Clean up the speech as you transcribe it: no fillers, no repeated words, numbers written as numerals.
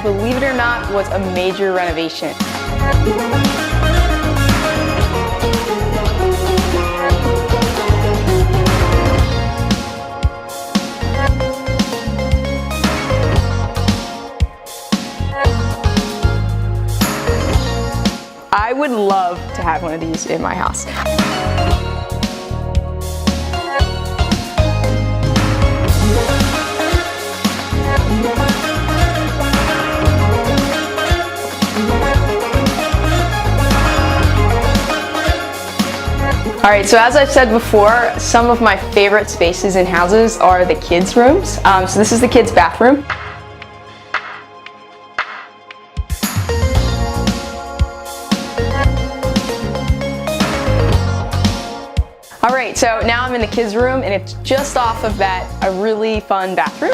believe it or not, was a major renovation. I would love to have one of these in my house. Alright, so as I've said before, some of my favorite spaces in houses are the kids' rooms. So this is the kids' bathroom. Alright, so now I'm in the kids' room and it's just off of that, a really fun bathroom.